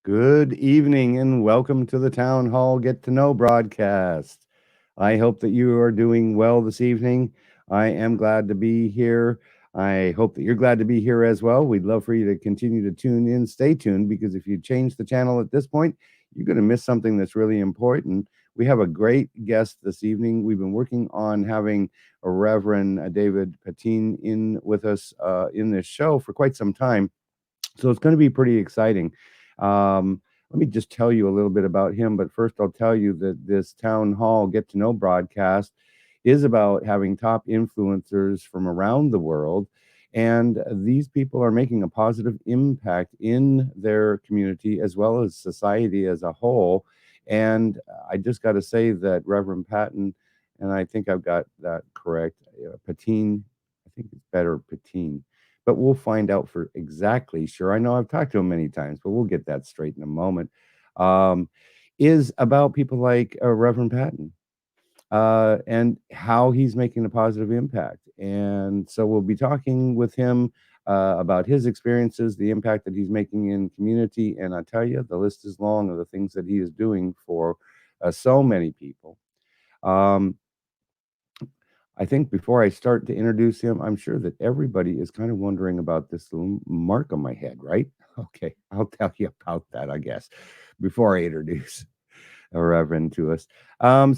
Good evening and welcome to the Town Hall Get to Know broadcast. I hope that you are doing well this evening. I am glad to be here. I hope that you're glad to be here as well. We'd love for you to continue to tune in. Stay tuned because if you change the channel at this point, you're going to miss something that's really important. We have a great guest this evening. We've been working on having a Reverend David Patin in with us in this show for quite some time. So it's going to be pretty exciting. Let me just tell you a little bit about him. But first, I'll tell you that this town hall get to know broadcast is about having top influencers from around the world. And these people are making a positive impact in their community as well as society as a whole. And I just got to say that Reverend Patin, and I think I've got that correct, Patin, I think it's better Patin, but we'll find out for exactly sure. I know I've talked to him many times, but we'll get that straight in a moment. Um, is about people like Reverend Patton and how he's making a positive impact. And so we'll be talking with him about his experiences, the impact that he's making in community. And I tell you, the list is long of the things that he is doing for so many people. Um, I think before I start to introduce him, I'm sure that everybody is kind of wondering about this little mark on my head, right? Okay, I'll tell you about that, I guess, before I introduce a Reverend to us.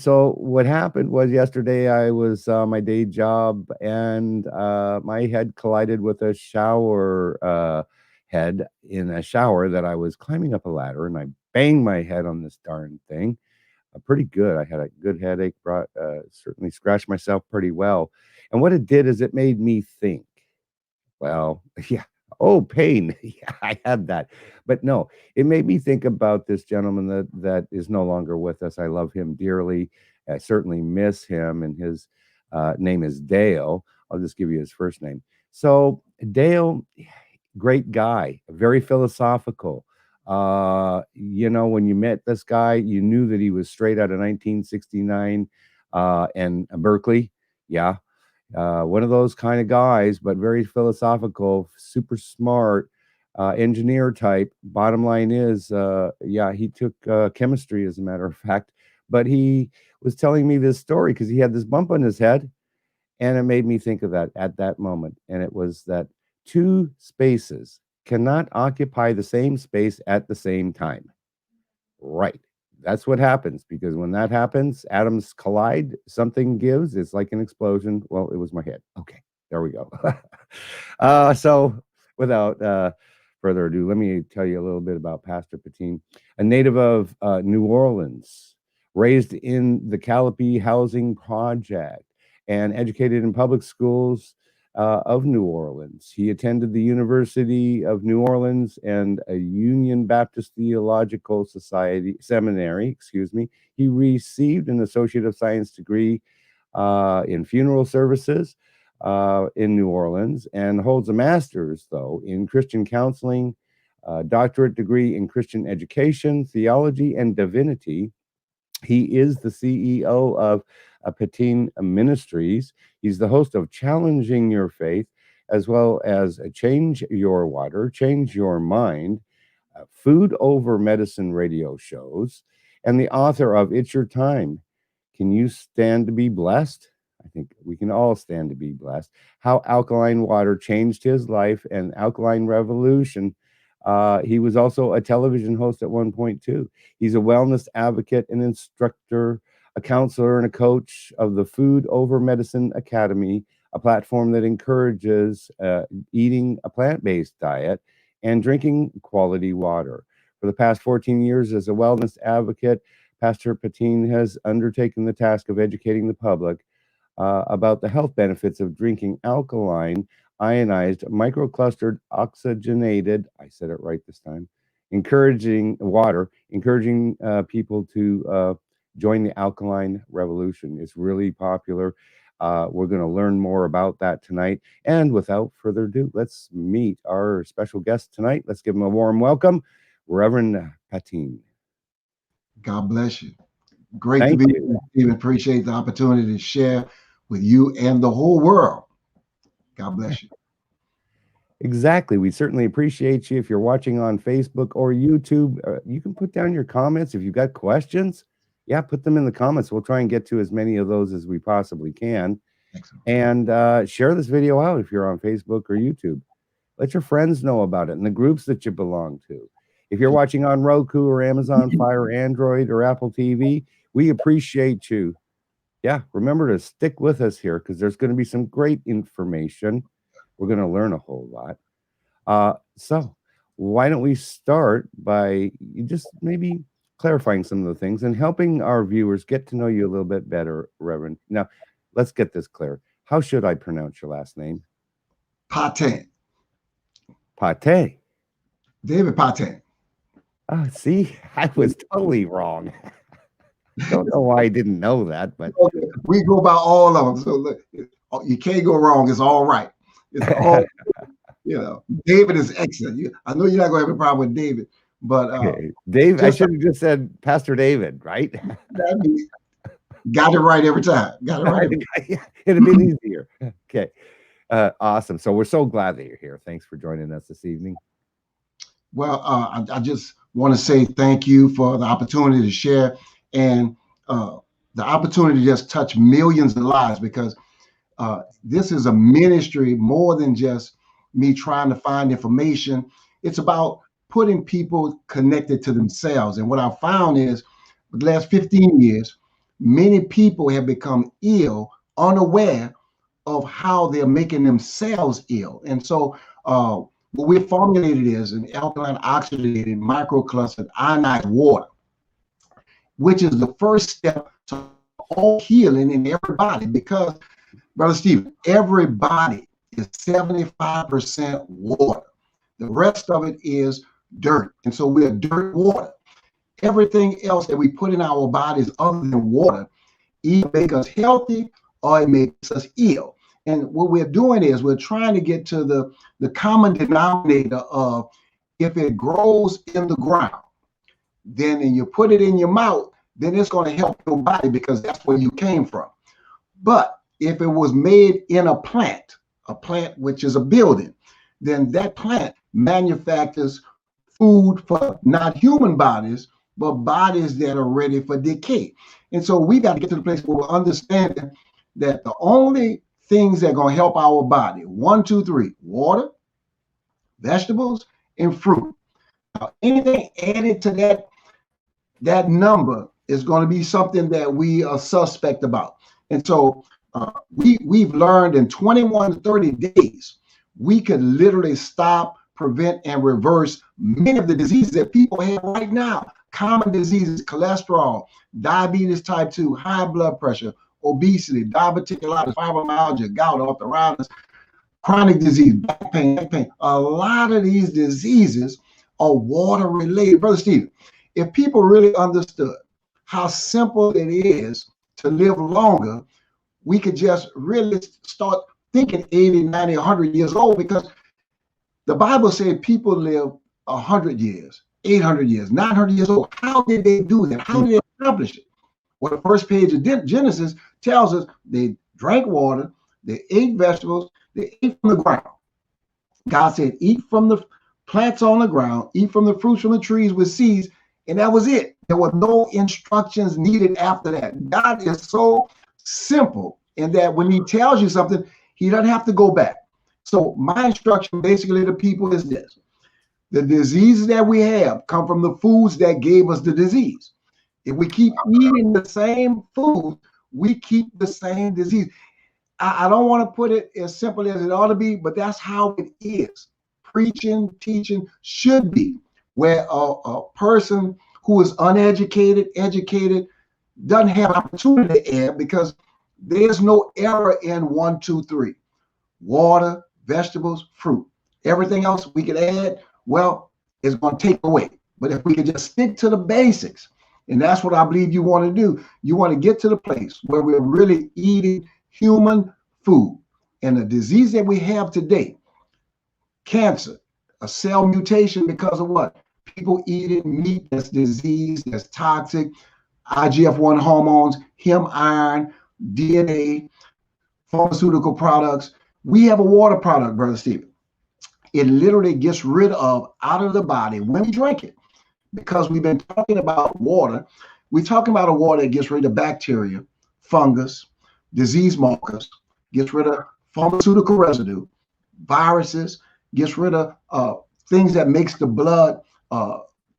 So what happened was yesterday I was my day job and my head collided with a shower head in a shower that I was climbing up a ladder and I banged my head on this darn thing pretty good. I had a good headache, brought certainly scratched myself pretty well. And what it did is it made me think. Well, yeah. Oh, pain. Yeah, I had that. But no, it made me think about this gentleman that is no longer with us. I love him dearly. I certainly miss him, and his name is Dale. I'll just give you his first name. So Dale, great guy, very philosophical. When you met this guy, you knew that he was straight out of 1969 and Berkeley. Yeah, one of those kind of guys, but very philosophical, super smart, engineer type. Bottom line is, yeah, he took chemistry as a matter of fact, but he was telling me this story because he had this bump on his head, and it made me think of that at that moment. And it was that two spaces cannot occupy the same space at the same time. Right. That's what happens because when that happens, atoms collide, something gives. It's like an explosion. Well, it was my head. Okay, there we go. So, without further ado, let me tell you a little bit about Pastor Patin, a native of New Orleans, raised in the Calliope Housing Project, and educated in public schools of New Orleans. He attended the University of New Orleans and a Union Baptist Theological Society Seminary. Excuse me. He received an Associate of Science degree in funeral services in New Orleans and holds a master's, though, in Christian counseling, doctorate degree in Christian education, theology, and divinity. He is the CEO of Patin Ministries. He's the host of Challenging Your Faith, as well as Change Your Water, Change Your Mind, Food Over Medicine radio shows, and the author of It's Your Time. Can you stand to be blessed? I think we can all stand to be blessed. How alkaline water changed his life and Alkaline Revolution. He was also a television host at one point, too. He's a wellness advocate, an instructor, a counselor, and a coach of the Food Over Medicine Academy, a platform that encourages eating a plant based diet and drinking quality water. For the past 14 years, as a wellness advocate, Pastor Patin has undertaken the task of educating the public about the health benefits of drinking alkaline, ionized, microclustered, oxygenated, I said it right this time, encouraging people to join the alkaline revolution. It's really popular. We're going to learn more about that tonight. And without further ado, let's meet our special guest tonight. Let's give him a warm welcome, Reverend Patin. God bless you. Great to Thank be you. here, Steve. Appreciate the opportunity to share with you and the whole world. God bless you. Exactly. We certainly appreciate you. If you're watching on Facebook or YouTube, you can put down your comments. If you've got questions, yeah, put them in the comments. We'll try and get to as many of those as we possibly can. Excellent. And share this video out if you're on Facebook or YouTube. Let your friends know about it and the groups that you belong to. If you're watching on Roku or Amazon Fire, Android, or Apple TV, we appreciate you. Yeah, remember to stick with us here because there's going to be some great information. We're going to learn a whole lot. So why don't we start by you just maybe clarifying some of the things and helping our viewers get to know you a little bit better, Reverend. Now, let's get this clear. How should I pronounce your last name? Patin. Patin. David Patin. Oh, see, I was totally wrong. Don't know why I didn't know that, but we go by all of them. So look, you can't go wrong. It's all right. It's all, David is excellent. I know you're not going to have a problem with David, but Dave, I should have just said Pastor David, right? Got it right every time. Got it right. It'd have been easier. Okay. Awesome. So we're so glad that you're here. Thanks for joining us this evening. Well, I just want to say thank you for the opportunity to share and the opportunity to just touch millions of lives, because this is a ministry more than just me trying to find information. It's about putting people connected to themselves. And what I found is the last 15 years, many people have become ill, unaware of how they're making themselves ill. And so what we formulated is an alkaline oxygenated microclustered ionized water, which is the first step to all healing in everybody. Because, Brother Stephen, everybody is 75% water. The rest of it is dirt. And so we're dirt water. Everything else that we put in our bodies other than water either make us healthy or it makes us ill. And what we're doing is we're trying to get to the common denominator of, if it grows in the ground, then and you put it in your mouth, then it's going to help your body because that's where you came from. But if it was made in a plant which is a building, then that plant manufactures food for not human bodies, but bodies that are ready for decay. And so we got to get to the place where we're understanding that the only things that are going to help our body, 1, 2, 3, water, vegetables, and fruit. Now, anything added to that number is going to be something that we are suspect about. And so we've learned in 21 to 30 days, we could literally stop, prevent, and reverse many of the diseases that people have right now. Common diseases, cholesterol, diabetes type 2, high blood pressure, obesity, diverticulitis, fibromyalgia, gout, arthritis, chronic disease, back pain. A lot of these diseases are water related. Brother Stephen, if people really understood how simple it is to live longer, we could just really start thinking 80, 90, 100 years old, because the Bible said people live 100 years, 800 years, 900 years old. How did they do that? How did they accomplish it? Well, the first page of Genesis tells us they drank water, they ate vegetables, they ate from the ground. God said, eat from the plants on the ground, eat from the fruits from the trees with seeds, and that was it. There were no instructions needed after that. God is so simple in that when he tells you something, he doesn't have to go back. So my instruction basically to people is this: the diseases that we have come from the foods that gave us the disease. If we keep eating the same food, we keep the same disease. I don't want to put it as simple as it ought to be, but that's how it is. Preaching, teaching should be, where a person who is uneducated, educated, doesn't have opportunity to err, because there's no error in 1, 2, 3. Water, vegetables, fruit. Everything else we could add, well, it's going to take away. But if we could just stick to the basics, and that's what I believe you want to do. You want to get to the place where we're really eating human food. And the disease that we have today, cancer, a cell mutation because of what? People eating meat that's diseased, that's toxic, IGF-1 hormones, heme iron, DNA, pharmaceutical products. We have a water product, Brother Stephen. it literally gets rid of out of the body when we drink it. Because we've been talking about water. We're talking about a water that gets rid of bacteria, fungus, disease markers, gets rid of pharmaceutical residue, viruses, gets rid of things that makes the blood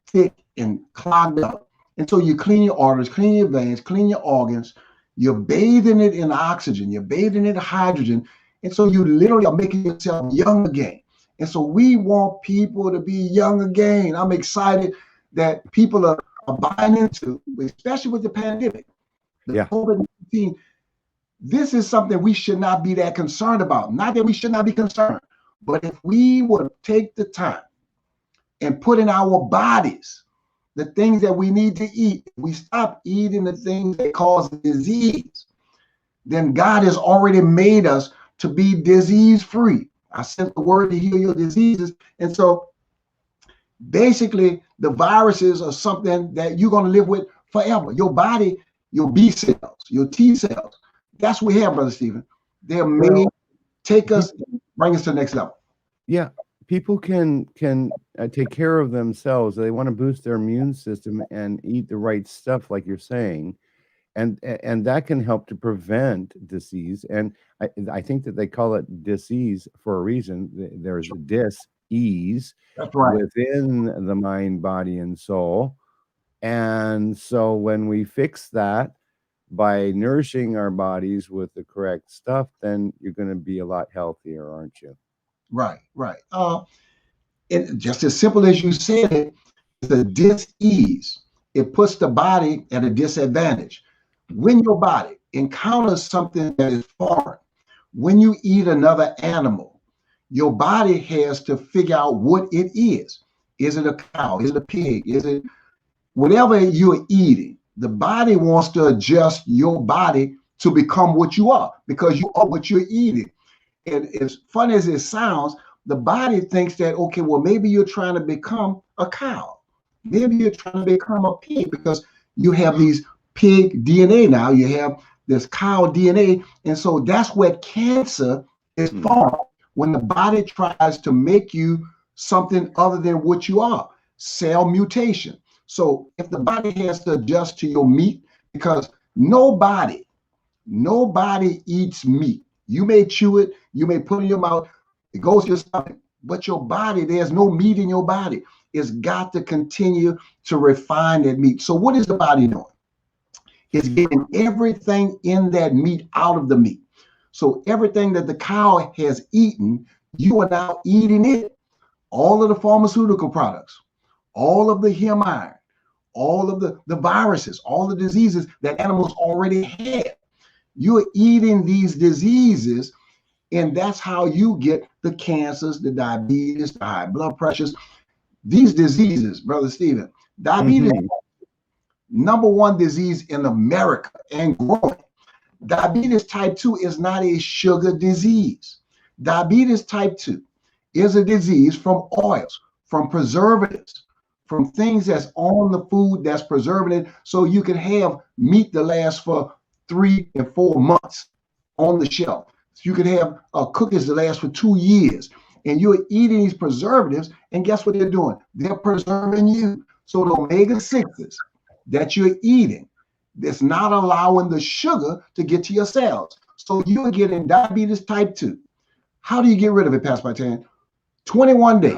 thick and clogged up. And so you clean your arteries, clean your veins, clean your organs. You're bathing it in oxygen. You're bathing it in hydrogen. And so you literally are making yourself young again. And so we want people to be young again. I'm excited that people are buying into, especially with the pandemic, the COVID-19. This is something we should not be that concerned about. Not that we should not be concerned, but if we would take the time and put in our bodies the things that we need to eat, we stop eating the things that cause disease, then God has already made us to be disease-free. I sent the word to heal your diseases. And so basically, the viruses are something that you're going to live with forever. Your body, your B cells, your T cells, that's what we have, Brother Stephen. They're made take us, bring us to the next level. Yeah, people can take care of themselves. They want to boost their immune system and eat the right stuff, like you're saying, and that can help to prevent disease. And I think that they call it disease for a reason. There's dis-ease within the mind, body, and soul. And so when we fix that by nourishing our bodies with the correct stuff, then you're going to be a lot healthier, aren't you? Right. It, just as simple as you said it, the dis-ease, it puts the body at a disadvantage. When your body encounters something that is foreign, when you eat another animal, your body has to figure out what it is. Is it a cow? Is it a pig? Is it whatever you're eating? The body wants to adjust your body to become what you are, because you are what you're eating. And as funny as it sounds, the body thinks that, okay, well, maybe you're trying to become a cow. Maybe you're trying to become a pig because you have these pig DNA now. You have this cow DNA. And so that's where cancer is formed, when the body tries to make you something other than what you are. Cell mutation. So if the body has to adjust to your meat, because nobody eats meat. You may chew it, you may put it in your mouth, it goes to your stomach, but your body, there's no meat in your body. It's got to continue to refine that meat. So what is the body doing? It's getting everything in that meat out of the meat. So everything that the cow has eaten, you are now eating it. All of the pharmaceutical products, all of the hem iron, all of the viruses, all the diseases that animals already had. You're eating these diseases, and that's how you get the cancers, the diabetes, the high blood pressures. These diseases, Brother Stephen, diabetes, number one disease in America and growing. Diabetes type 2 is not a sugar disease. Diabetes type 2 is a disease from oils, from preservatives, from things that's on the food that's preserving it, so you can have meat that lasts for 3 and 4 months on the shelf. So you can have cookies that last for 2 years, and you're eating these preservatives, and guess what they're doing? They're preserving you. So the omega-6s that you're eating, that's not allowing the sugar to get to your cells. So you're getting diabetes type 2. How do you get rid of it, Pastor Patin? 21 days.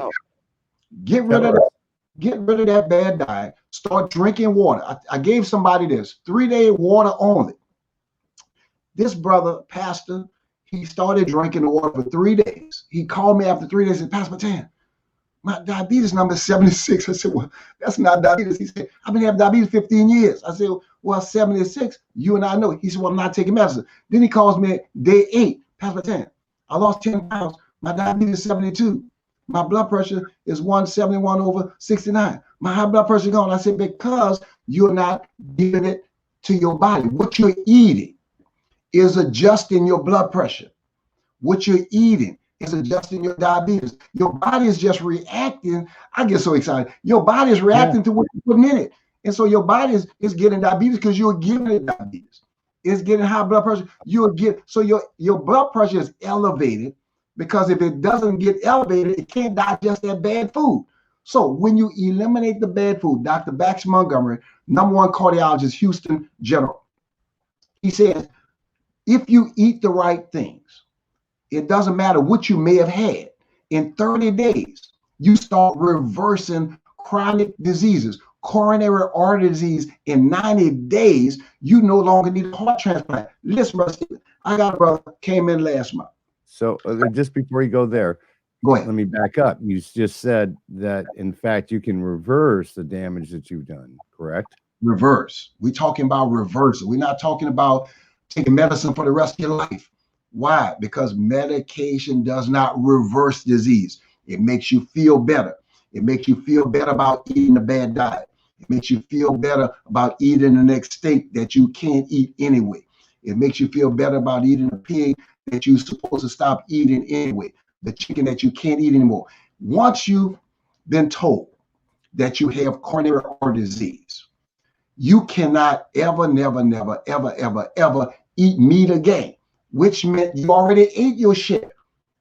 Get rid of that. Get rid of that bad diet. Start drinking water. I gave somebody this 3-day water only. This brother, pastor, he started drinking the water for 3 days. He called me after 3 days and said, Pastor Patin, my diabetes number is 76. I said, well, that's not diabetes. He said, I've been having diabetes 15 years. I said, well, 76, you and I know. He said, well, I'm not taking medicine. Then he calls me day 8. Pastor Patin, I lost 10 pounds. My diabetes is 72. My blood pressure is 171/69. My high blood pressure gone. I said, because you're not giving it to your body. What you're eating is adjusting your blood pressure. What you're eating is adjusting your diabetes. Your body is just reacting. I get so excited. Your body is reacting to what you're putting in it. And so your body is getting diabetes because you're giving it diabetes. It's getting high blood pressure. So your blood pressure is elevated because if it doesn't get elevated, it can't digest that bad food. So when you eliminate the bad food, Dr. Baxter Montgomery, #1 cardiologist, Houston General, he says, if you eat the right things, it doesn't matter what you may have had. In 30 days, you start reversing chronic diseases, coronary artery disease. In 90 days, you no longer need a heart transplant. Listen, brother Stephen, I got a brother came in last month. So just before you go there, Go ahead. let me back up. You just said that, in fact, you can reverse the damage that you've done, correct? Reverse. We're talking about reversal. We're not talking about taking medicine for the rest of your life. Why? Because medication does not reverse disease. It makes you feel better. It makes you feel better about eating a bad diet. It makes you feel better about eating the next steak that you can't eat anyway. It makes you feel better about eating a pig that you're supposed to stop eating anyway, the chicken that you can't eat anymore. Once you've been told that you have coronary artery disease, you cannot ever, never, never, ever, ever, ever eat meat again, which meant you already ate your share.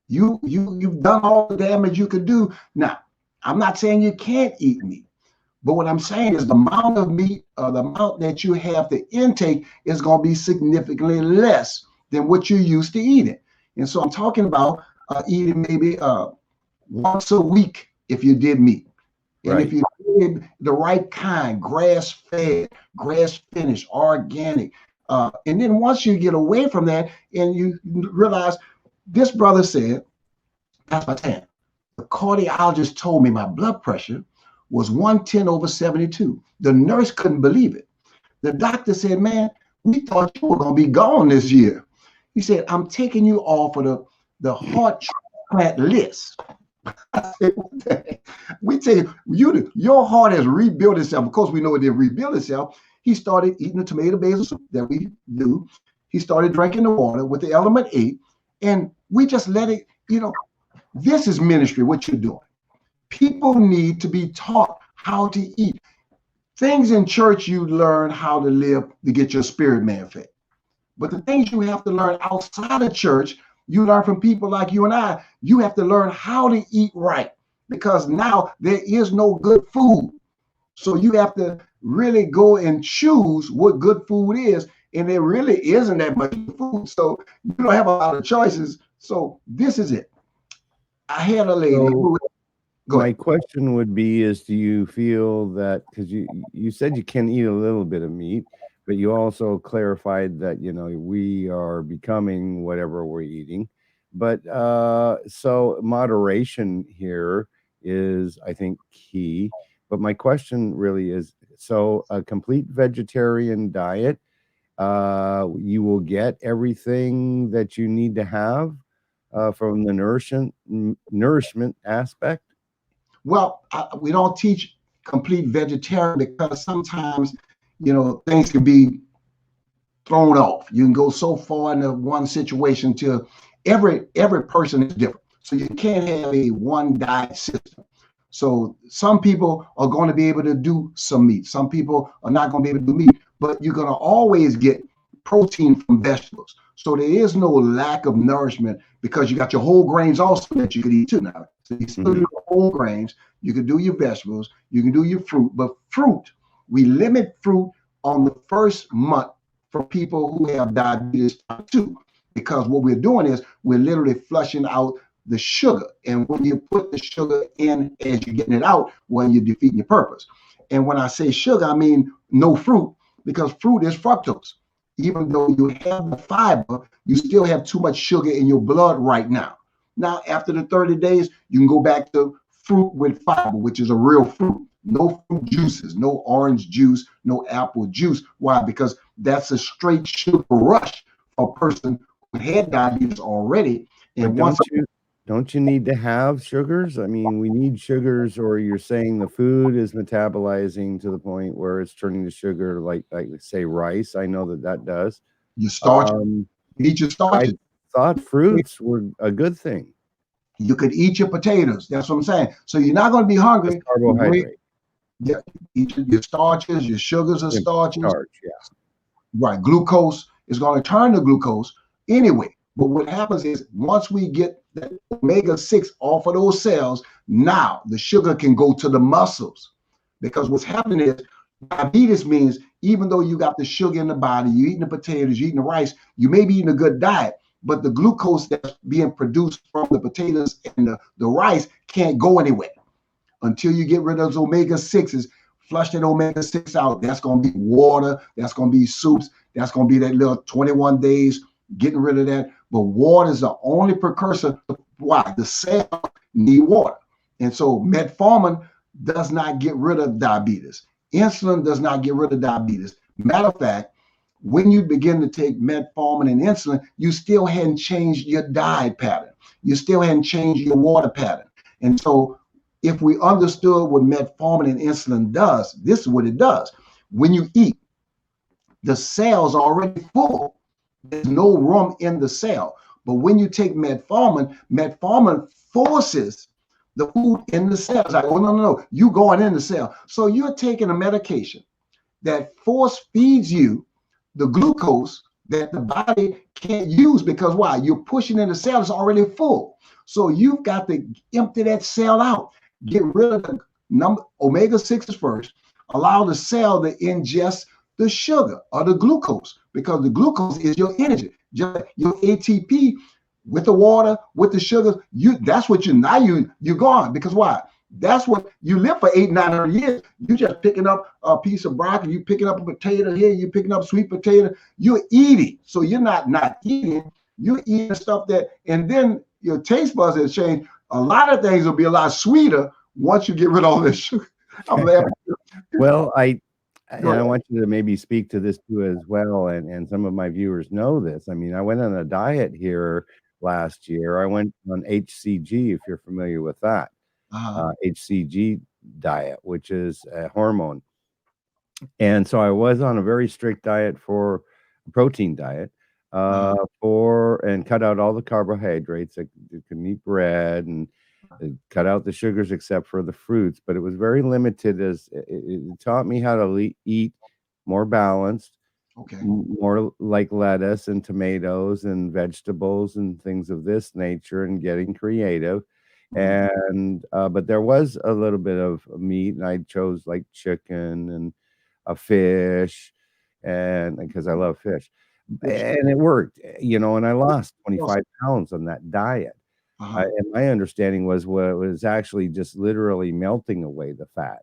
You've done all the damage you could do. Now, I'm not saying you can't eat meat, but what I'm saying is the amount of meat or the amount that you have to intake is going to be significantly less than what you're used to eating. And so I'm talking about eating maybe once a week if you did meat. And Right. if you did the right kind, grass-fed, grass-finished, organic, and then once you get away from that and you realize, this brother said, that's Patin, the cardiologist told me my blood pressure was 110/72. The nurse couldn't believe it. The doctor said, man, we thought you were going to be gone this year. He said, I'm taking you off of the heart transplant list. I said, we tell you, your heart has rebuilt itself. Of course, we know it didn't rebuild itselh. He started eating the tomato basil soup that we do. He started drinking the water with the element 8, and we just let it, this is ministry, what you're doing. People need to be taught how to eat. Things in church, you learn how to live to get your spirit man fed. But the things you have to learn outside of church, you learn from people like you and I. You have to learn how to eat right, because now there is no good food. So you have to really go and choose what good food is. And there really isn't that much food. So you don't have a lot of choices. So this is it. I had a lady who, my question would be is, do you feel that, because you said you can eat a little bit of meat, but you also clarified that, we are becoming whatever we're eating. But so moderation here is, I think, key. But my question really is, so a complete vegetarian diet, you will get everything that you need to have from the nourishment aspect? Well, we don't teach complete vegetarian because sometimes, things can be thrown off. You can go so far into one situation till every person is different. So you can't have a one diet system. So some people are going to be able to do some meat. Some people are not going to be able to do meat, but you're going to always get protein from vegetables. So there is no lack of nourishment because you got your whole grains also that you could eat too now. So you still do your whole grains, you can do your vegetables, you can do your fruit, but fruit, we limit fruit on the first month for people who have diabetes type 2, because what we're doing is we're literally flushing out the sugar. And when you put the sugar in as you're getting it out, well, you're defeating your purpose. And when I say sugar, I mean no fruit, because fruit is fructose. Even though you have the fiber, you still have too much sugar in your blood right now. Now, after the 30 days, you can go back to fruit with fiber, which is a real fruit. No fruit juices, no orange juice, no apple juice. Why? Because that's a straight sugar rush for a person who had diabetes already. And don't you need to have sugars? I mean, we need sugars, or you're saying the food is metabolizing to the point where it's turning to sugar, like say rice. I know that does. You starch. You eat your starches. I thought fruits were a good thing. You could eat your potatoes. That's what I'm saying. So you're not going to be hungry. That's carbohydrate. Yeah, eat your starches, your sugars are starches. Starch, yeah. Right. Glucose is going to turn to glucose anyway. But what happens is once we get that omega-6 off of those cells, now the sugar can go to the muscles. Because what's happening is diabetes means even though you got the sugar in the body, you're eating the potatoes, you're eating the rice, you may be eating a good diet, but the glucose that's being produced from the potatoes and the rice can't go anywhere until you get rid of those omega-6s. Flush that omega-6 out. That's going to be water. That's going to be soups. That's going to be that little 21 days, getting rid of that. But water is the only precursor. Why? The cell need water. And so metformin does not get rid of diabetes. Insulin does not get rid of diabetes. Matter of fact, when you begin to take metformin and insulin, you still hadn't changed your diet pattern. You still hadn't changed your water pattern. And so if we understood what metformin and insulin does, this is what it does. When you eat, the cell's are already full. There's no room in the cell. But when you take metformin, metformin forces the food in the cell. It's like, oh, no, you going in the cell. So you're taking a medication that force feeds you the glucose that the body can't use, because why? You're pushing in the cell, it's already full. So you've got to empty that cell out. Get rid of the omega-6s first. Allow the cell to ingest the sugar or the glucose, because the glucose is your energy. Just your ATP with the water, with the sugar, that's what you're gone. Because why? That's what you live for 800-900 years. You just picking up a piece of broccoli, you picking up a potato here, you picking up sweet potato, you're eating. So you're not eating, you're eating stuff that, and then your taste buds has changed. A lot of things will be a lot sweeter once you get rid of all this sugar. I'm laughing. Well, I want you to maybe speak to this too as well, and some of my viewers know this. I mean, I went on a diet here last year. I went on HCG, if you're familiar with that. HCG diet, which is a hormone. And so I was on a very strict diet for a protein diet, and cut out all the carbohydrates. I couldn't eat bread and cut out the sugars except for the fruits, but it was very limited. As it taught me how to eat more balanced, more like lettuce and tomatoes and vegetables and things of this nature, and getting creative. And but there was a little bit of meat, and I chose like chicken and a fish, and because I love fish, and it worked, and I lost 25 pounds on that diet. And my understanding was what it was actually just literally melting away the fat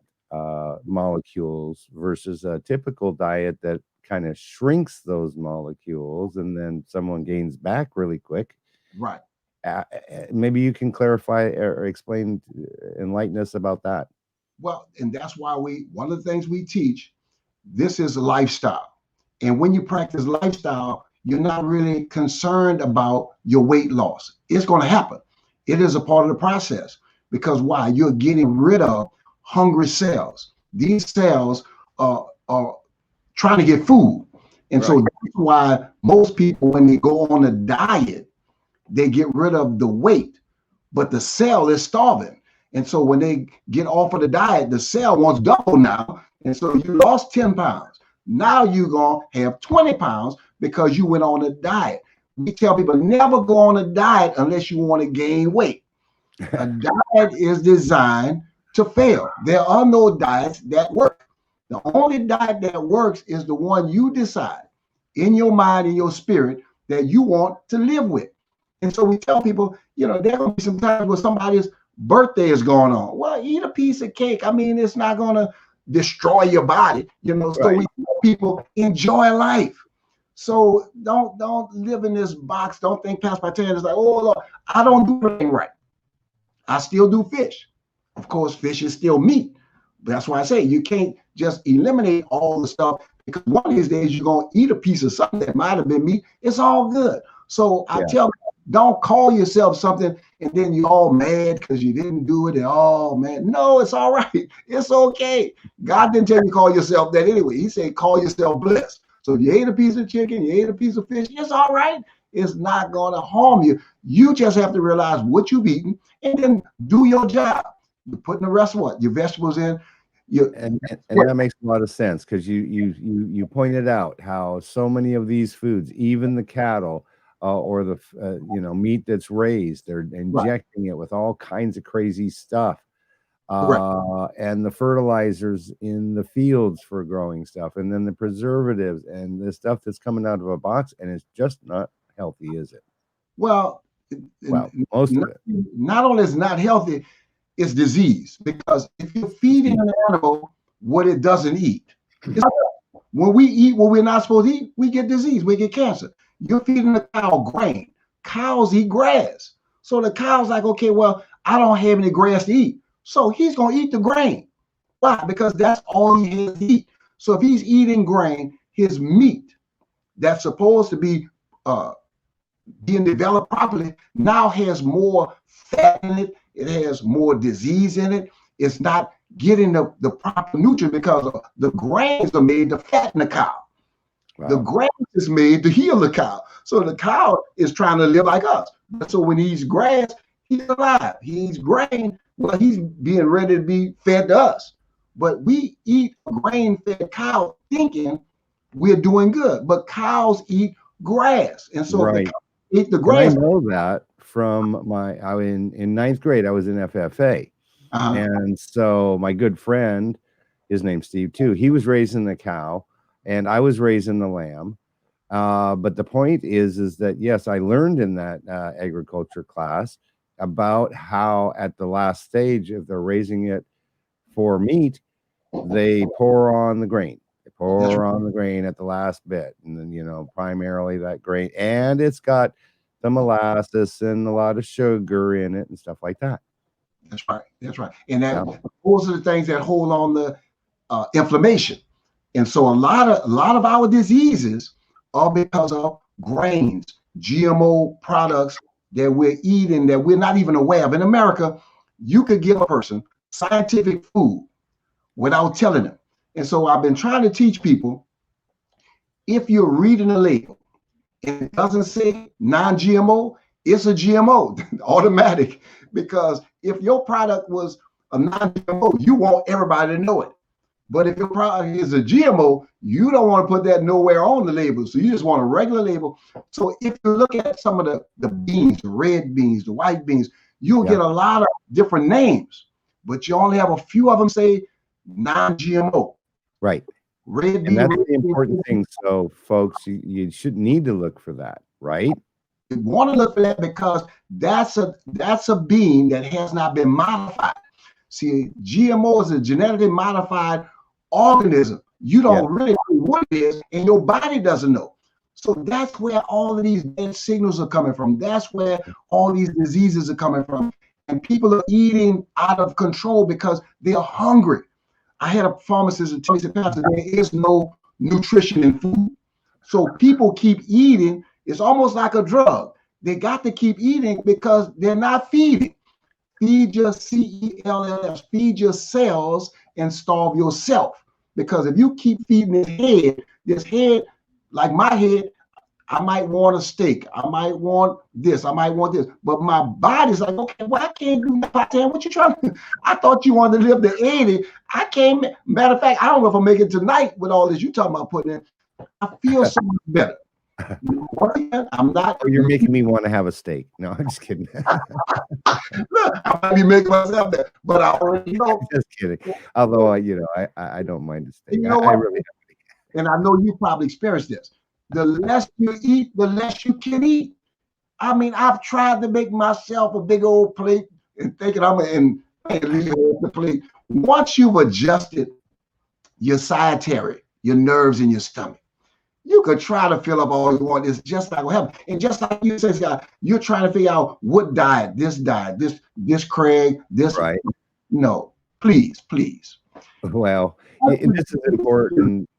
molecules versus a typical diet that kind of shrinks those molecules, and then someone gains back really quick. Right. Maybe you can clarify or explain, enlighten us about that. Well, and that's why one of the things we teach, this is a lifestyle. And when you practice lifestyle, you're not really concerned about your weight loss. It's going to happen. It is a part of the process, because why? You're getting rid of hungry cells. These cells are trying to get food. And so that's why most people, when they go on a diet, they get rid of the weight, but the cell is starving. And so when they get off of the diet, the cell wants double now. And so you lost 10 pounds. Now you're going to have 20 pounds because you went on a diet. We tell people never go on a diet unless you want to gain weight. A diet is designed to fail. There are no diets that work. The only diet that works is the one you decide in your mind and your spirit that you want to live with. And so we tell people, there are going to be some times where somebody's birthday is going on. Well, eat a piece of cake. I mean, it's not going to destroy your body, So we tell people enjoy life. So don't live in this box. Don't think Pastor Patin is like, oh, Lord, I don't do anything right. I still do fish. Of course, fish is still meat. But that's why I say you can't just eliminate all the stuff, because one of these days you're going to eat a piece of something that might have been meat. It's all good. So I tell them, don't call yourself something and then you're all mad because you didn't do it. And oh, man, no, it's all right. It's okay. God didn't tell you to call yourself that anyway. He said, call yourself blessed. So if you ate a piece of chicken, you ate a piece of fish, it's all right. It's not going to harm you. You just have to realize what you've eaten and then do your job. You're putting the rest of your vegetables in. And that makes a lot of sense, because you pointed out how so many of these foods, even the cattle, or the meat that's raised. They're Right. injecting it with all kinds of crazy stuff, Correct. and the fertilizers in the fields for growing stuff, and then the preservatives and the stuff that's coming out of a box, and it's just not healthy, is it? Well, Well, most of it. not only is not healthy, it's disease. Because if you're feeding an animal what it doesn't eat, when we eat what we're not supposed to eat, we get disease, we get cancer. You're feeding a cow grain. Cows eat grass. So the cow's like, okay, well, I don't have any grass to eat. So he's going to eat the grain. Why? Because that's all he has to eat. So if he's eating grain, his meat that's supposed to be being developed properly now has more fat in it. It has more disease in it. It's not getting the proper nutrient because the grains are made to fatten the cow. Wow. The grass is made to heal the cow. So the cow is trying to live like us. So when he eats grass, he's alive. He eats grain, well, he's being ready to be fed to us. But we eat a grain-fed cow thinking we're doing good. But cows eat grass. And so right. if they eat the grass. And I know that from in ninth grade, I was in FFA. And so my good friend, his name's Steve too, he was raising the cow and I was raising the lamb. But the point is that, yes, I learned in that agriculture class about how at the last stage, if they're raising it for meat, they pour on the grain. They pour on the grain at the last bit. And then, primarily that grain. And it's got the molasses and a lot of sugar in it and stuff like that. That's right. That's right. And those are the things that hold on the inflammation. And so a lot of our diseases are because of grains, GMO products that we're eating that we're not even aware of. In America, you could give a person scientific food without telling them. And so I've been trying to teach people, if you're reading a label and it doesn't say non-GMO, it's a GMO, automatic, because if your product was a non-GMO, you want everybody to know it. But if your product is a GMO, you don't want to put that nowhere on the label. So you just want a regular label. So if you look at some of the beans, the red beans, the white beans, you'll get a lot of different names, but you only have a few of them say non-GMO. Right. Red bean, and that's the important thing. So folks, you should need to look for that, right? You want to look for that because that's a bean that has not been modified. See, GMO is a genetically modified organism. You don't really know what it is, and your body doesn't know. So that's where all of these dead signals are coming from. That's where all these diseases are coming from. And people are eating out of control because they're hungry. I had a pharmacist tell me, Pastor, there is no nutrition in food. So people keep eating. It's almost like a drug. They got to keep eating because they're not feeding. Feed your cells, feed your cells and starve yourself. Because if you keep feeding this head, like my head, I might want a steak. I might want this. I might want this. But my body's like, okay, well, I can't do that. Patin, what you trying to do? I thought you wanted to live to 80. I can't. Matter of fact, I don't know if I'll make it tonight with all this you talking about putting in. I feel so much better. I'm not. Oh, you're making me want to have a steak. No, I'm just kidding. Look, I might be making myself that, but I already know. Just kidding. Although I don't mind a steak. You know I really have. And I know you probably experienced this. The less you eat, the less you can eat. I mean, I've tried to make myself a big old plate and thinking I'm in the plate. Once you've adjusted your satiety, your nerves in your stomach, you could try to fill up all you want. It's just not gonna happen. And just like you said, Scott, you're trying to figure out what diet, this Craig, this. Right. No, please. Well, this is important,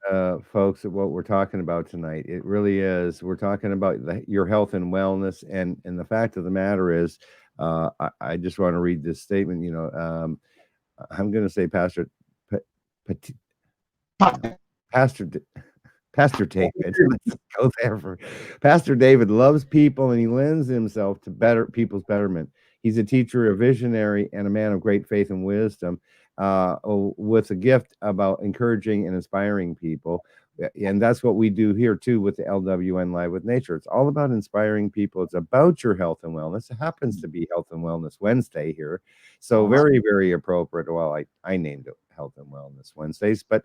folks, of what we're talking about tonight. It really is. We're talking about your health and wellness. And the fact of the matter is, I just want to read this statement. I'm going to say Pastor David. Let's go there. Pastor David loves people and he lends himself to people's betterment. He's a teacher, a visionary, and a man of great faith and wisdom, with a gift about encouraging and inspiring people. And that's what we do here too with the LWN Live with Nature. It's all about inspiring people. It's about your health and wellness. It happens to be Health and Wellness Wednesday here. So very, very appropriate. Well, I named it Health and Wellness Wednesdays, but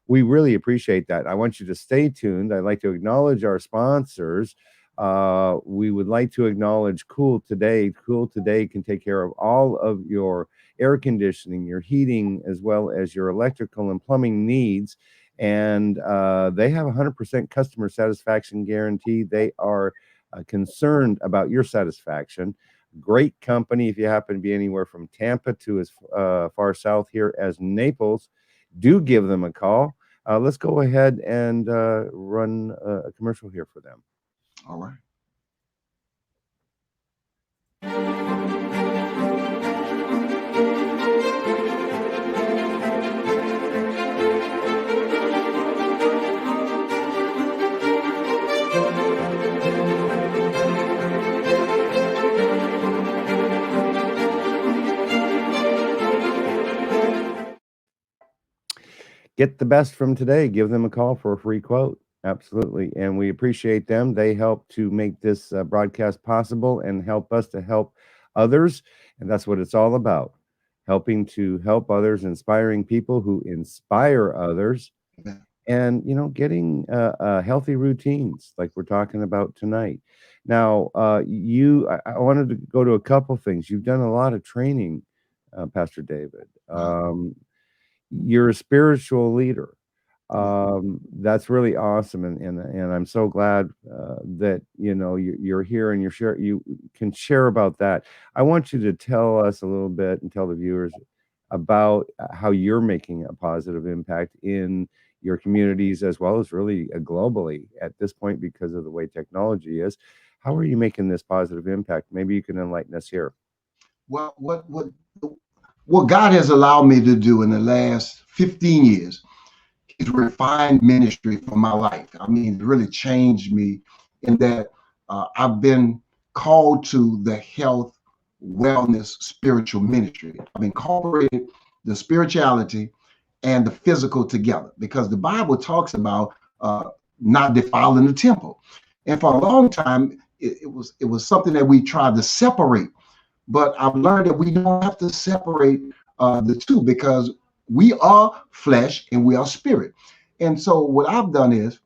we really appreciate that. I want you to stay tuned. I'd like to acknowledge our sponsors. We would like to acknowledge Cool Today. Cool Today can take care of all of your air conditioning, your heating, as well as your electrical and plumbing needs. And they have 100% customer satisfaction guarantee. They are concerned about your satisfaction. Great company. If you happen to be anywhere from Tampa to as far south here as Naples, do give them a call. Let's go ahead and run a commercial here for them. All right. Get the best from today. Give them a call for a free quote. Absolutely. And we appreciate them. They help to make this broadcast possible and help us to help others. And that's what it's all about. Helping to help others, inspiring people who inspire others, and, getting healthy routines like we're talking about tonight. Now, I wanted to go to a couple things. You've done a lot of training, Pastor David. You're a spiritual leader. That's really awesome, and I'm so glad that you're here and you can share about that. I want you to tell us a little bit and tell the viewers about how you're making a positive impact in your communities as well as really globally at this point because of the way technology is. How are you making this positive impact? Maybe you can enlighten us here. Well, what God has allowed me to do in the last 15 years is refined ministry for my life. I mean, it really changed me in that I've been called to the health, wellness, spiritual ministry. I've incorporated the spirituality and the physical together because the Bible talks about not defiling the temple. And for a long time, it was something that we tried to separate. But I've learned that we don't have to separate the two because we are flesh and we are spirit. And so what I've done is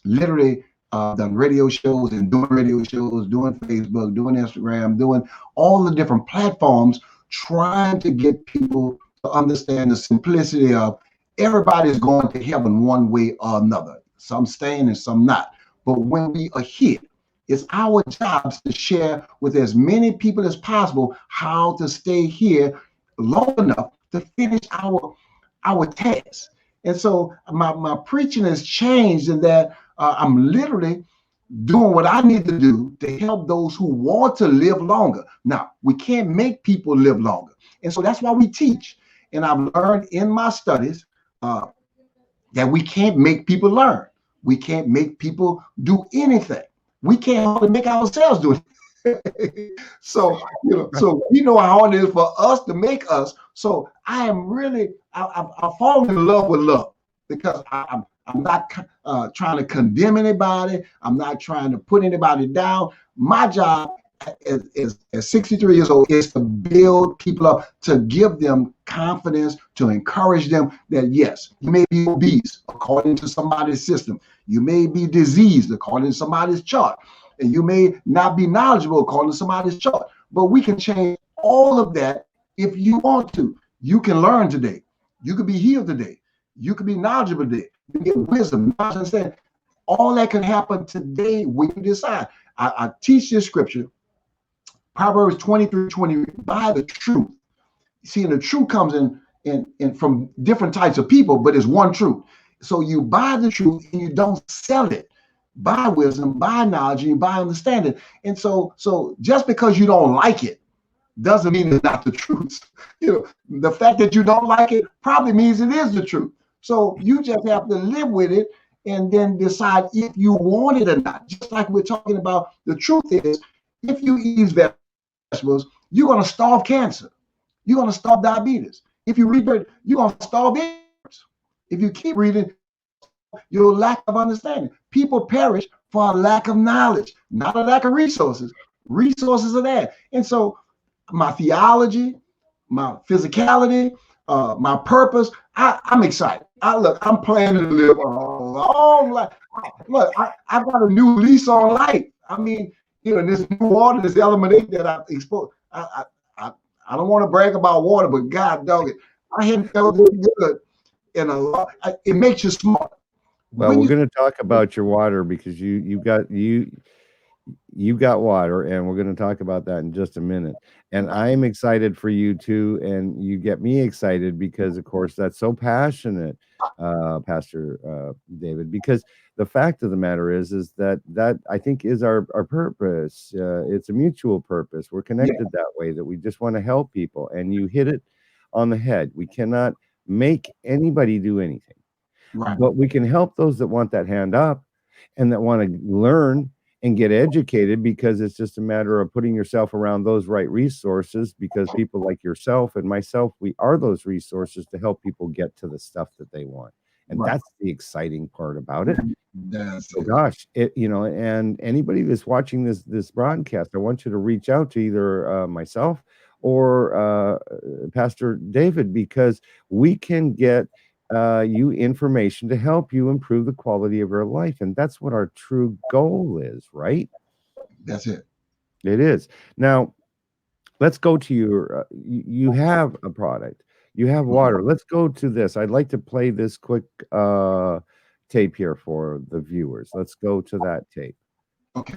literally done radio shows and doing radio shows, doing Facebook, doing Instagram, doing all the different platforms, trying to get people to understand the simplicity of everybody's going to heaven one way or another. Some staying and some not. But when we are here, it's our jobs to share with as many people as possible how to stay here long enough to finish our task. And so my preaching has changed in that I'm literally doing what I need to do to help those who want to live longer. Now, we can't make people live longer. And so that's why we teach. And I've learned in my studies that we can't make people learn. We can't make people do anything. We can't hardly make ourselves do it. So you know how hard it is for us to make us. So I am really, I fall in love with love because I'm not trying to condemn anybody. I'm not trying to put anybody down. My job as 63 years old is to build people up, to give them confidence, to encourage them that yes, you may be obese according to somebody's system. You may be diseased according to somebody's chart. And you may not be knowledgeable according to somebody's chart. But we can change all of that if you want to. You can learn today. You could be healed today. You could be knowledgeable today. You can get wisdom, knowledge, understanding. All that can happen today when you decide. I teach this scripture, Proverbs 23:20, buy the truth. See, and the truth comes in from different types of people, but it's one truth. So you buy the truth and you don't sell it. Buy wisdom, buy knowledge, and you buy understanding. And so just because you don't like it doesn't mean it's not the truth. The fact that you don't like it probably means it is the truth. So you just have to live with it and then decide if you want it or not. Just like we're talking about, the truth is, if you eat these vegetables, you're going to starve cancer. You're going to starve diabetes. If you read it, you're going to starve AIDS. If you keep reading, your lack of understanding. People perish for a lack of knowledge, not a lack of resources. Resources are there. And so my theology, my physicality, my purpose, I'm excited. I'm planning to live a long life. Look, I've got a new lease on life. I mean, this new water, this element 8 that I've exposed. I don't want to brag about water, but God dog it, I hadn't felt this good in a lot. It makes you smart. Well, we're going to talk about your water because you got water, and we're going to talk about that in just a minute. And I'm excited for you too, and you get me excited because, of course, that's so passionate, Pastor David. Because the fact of the matter is that I think is our purpose. It's a mutual purpose. We're connected that way, that we just want to help people. And you hit it on the head. We cannot make anybody do anything. Right. But we can help those that want that hand up and that want to learn and get educated, because it's just a matter of putting yourself around those right resources, because people like yourself and myself, we are those resources to help people get to the stuff that they want. And that's the exciting part about it. So gosh, and anybody that's watching this broadcast, I want you to reach out to either myself or Pastor David, because we can get you information to help you improve the quality of your life. And that's what our true goal is, right? That's it. It is. Now, let's go to your, you have a product, you have water. Let's go to this. I'd like to play this quick tape here for the viewers. Let's go to that tape. Okay.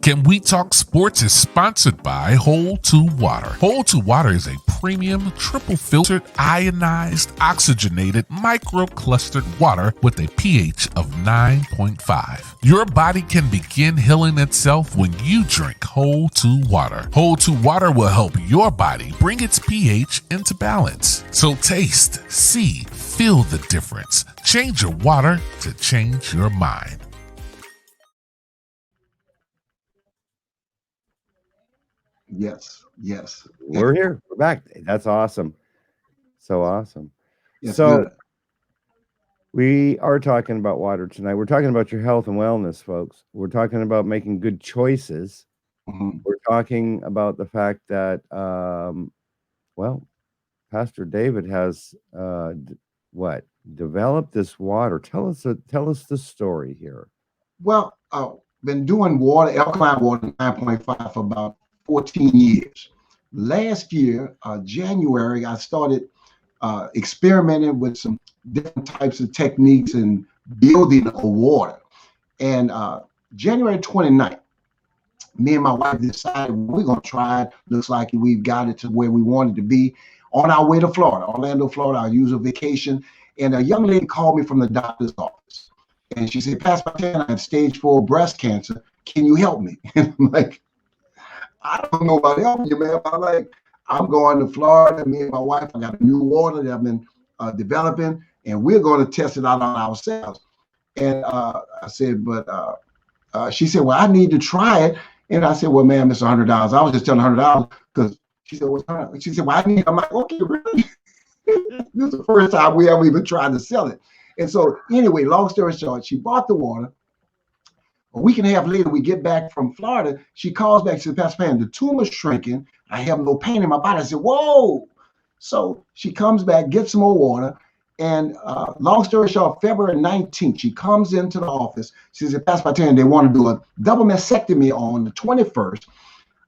Can We Talk Sports is sponsored by Whole 2 Water. Whole 2 Water is a premium, triple filtered, ionized, oxygenated, micro-clustered water with a pH of 9.5. Your body can begin healing itself when you drink Whole 2 Water. Whole 2 Water will help your body bring its pH into balance. So taste, see, feel the difference. Change your water to change your mind. Yes. We're here. We're back. That's awesome. So awesome. Yes, so good. We are talking about water tonight. We're talking about your health and wellness, folks. We're talking about making good choices. Mm-hmm. We're talking about the fact that, Pastor David has developed this water. Tell us the story here. Well, been doing alkaline water 9.5 for about 14 years. Last year, January, I started experimenting with some different types of techniques and building a water. And January 29th, me and my wife decided we're going to try it. Looks like we've got it to where we wanted to be. On our way to Florida, Orlando, Florida, our usual vacation. And a young lady called me from the doctor's office. And she said, Pastor Patin, I have stage 4 breast cancer. Can you help me? And I'm like, I don't know about helping you, man. I'm going to Florida. Me and my wife, I got a new water that I've been developing, and we're going to test it out on ourselves. And I said, but she said, well, I need to try it. And I said, well, ma'am, it's $100. I was just telling $100 because she said, she said, well, I'm like, okay, really? This is the first time we ever even tried to sell it. And so anyway, long story short, she bought the water. A week and a half later, we get back from Florida. She calls back. She said, Pastor Pan, the tumor's shrinking. I have no pain in my body. I said, whoa. So she comes back, gets some more water. And long story short, February 19th, she comes into the office. She said, Pastor Pan, they want to do a double mastectomy on the 21st.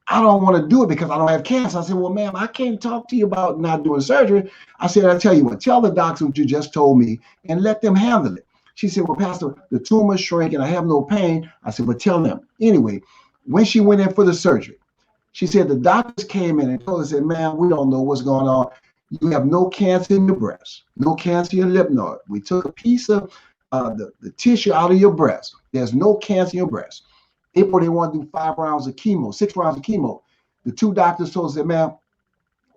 I don't want to do it because I don't have cancer. I said, well, ma'am, I can't talk to you about not doing surgery. I said, I'll tell you what, tell the doctor what you just told me and let them handle it. She said, well, Pastor, the tumor's shrinking. I have no pain. I said, well, tell them. Anyway, when she went in for the surgery, she said the doctors came in and told her, said, ma'am, we don't know what's going on. You have no cancer in your breast, no cancer in your lymph node. We took a piece of the tissue out of your breast. There's no cancer in your breast. April, they want to do 5 rounds of chemo, 6 rounds of chemo. The 2 doctors told us, said, ma'am,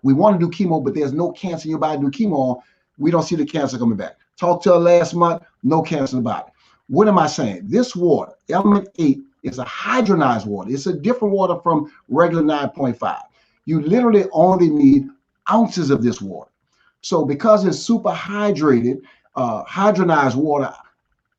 we want to do chemo, but there's no cancer in your body to do chemo on. We don't see the cancer coming back. Talked to her last month, no cancer in the body. What am I saying? This water, element 8, is a hydrogenized water. It's a different water from regular 9.5. You literally only need ounces of this water. So because it's super hydrated, hydrogenized water,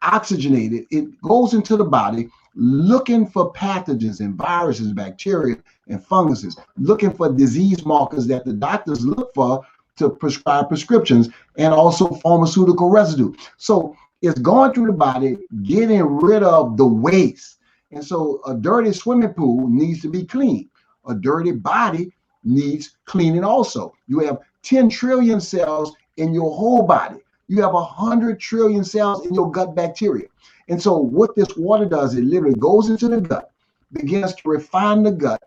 oxygenated, it goes into the body looking for pathogens and viruses, bacteria and funguses, looking for disease markers that the doctors look for to prescribe prescriptions, and also pharmaceutical residue. So it's going through the body, getting rid of the waste. And so a dirty swimming pool needs to be cleaned. A dirty body needs cleaning also. You have 10 trillion cells in your whole body. You have 100 trillion cells in your gut bacteria. And so what this water does, it literally goes into the gut, begins to refine the gut.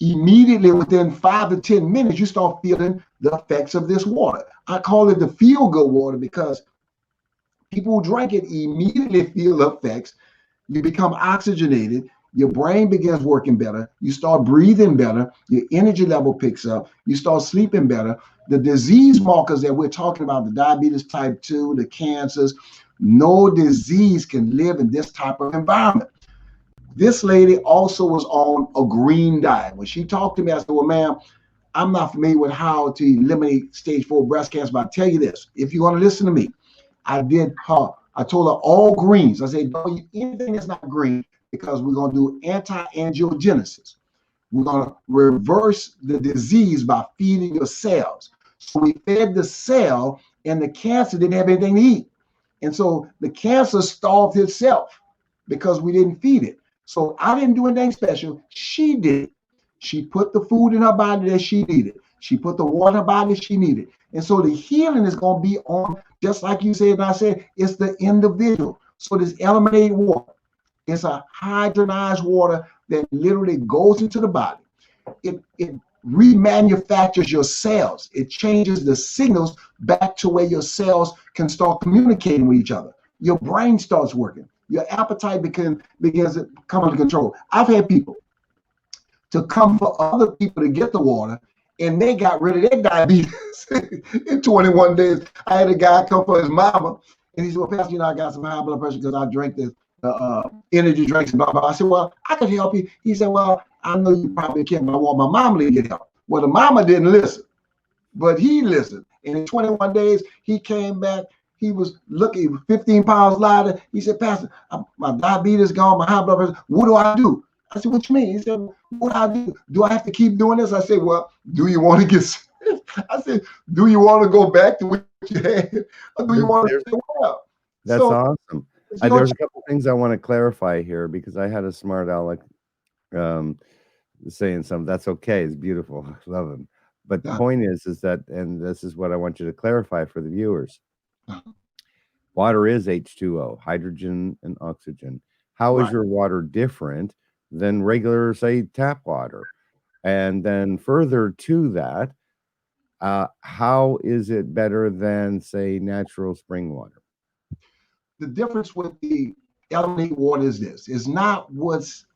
Immediately within 5 to 10 minutes, you start feeling the effects of this water. I call it the feel-good water because people who drink it immediately feel the effects. You become oxygenated. Your brain begins working better. You start breathing better. Your energy level picks up. You start sleeping better. The disease markers that we're talking about, the diabetes type 2, the cancers, no disease can live in this type of environment. This lady also was on a green diet. When she talked to me, I said, well, ma'am, I'm not familiar with how to eliminate stage 4 breast cancer, but I'll tell you this. If you want to listen to me, I told her all greens. I said, don't eat anything that's not green because we're going to do anti-angiogenesis. We're going to reverse the disease by feeding your cells. So we fed the cell and the cancer didn't have anything to eat. And so the cancer starved itself because we didn't feed it. So I didn't do anything special. She did. She put the food in her body that she needed. She put the water in her body she needed. And so the healing is going to be on, just like you said and I said, it's the individual. So this eliminated water, it's a hydrogenized water that literally goes into the body. It remanufactures your cells. It changes the signals back to where your cells can start communicating with each other. Your brain starts working. Your appetite begins to come under control. I've had people to come for other people to get the water, and they got rid of their diabetes in 21 days. I had a guy come for his mama, and he said, well, Pastor, I got some high blood pressure because I drank this energy drinks and blah, blah. I said, well, I could help you. He said, well, I know you probably can't, but I want my mama to get help. Well, the mama didn't listen, but he listened. And in 21 days, he came back. He was looking, he was 15 pounds lighter. He said, Pastor, my diabetes gone, my high blood pressure. What do I do? I said, what you mean? He said, what do I do? Do I have to keep doing this? I said, well, do you want to get sick? I said, do you want to go back to what you had? Or do you want to stay well? That's awesome. There's a couple things I want to clarify here because I had a smart aleck saying something. That's okay. It's beautiful. I love him. But the point is that, and this is what I want you to clarify for the viewers. Water is H2O, hydrogen and oxygen. How is your water different than regular, say, tap water? And then further to that, how is it better than, say, natural spring water? The difference with the eliminated water is this. It's not what's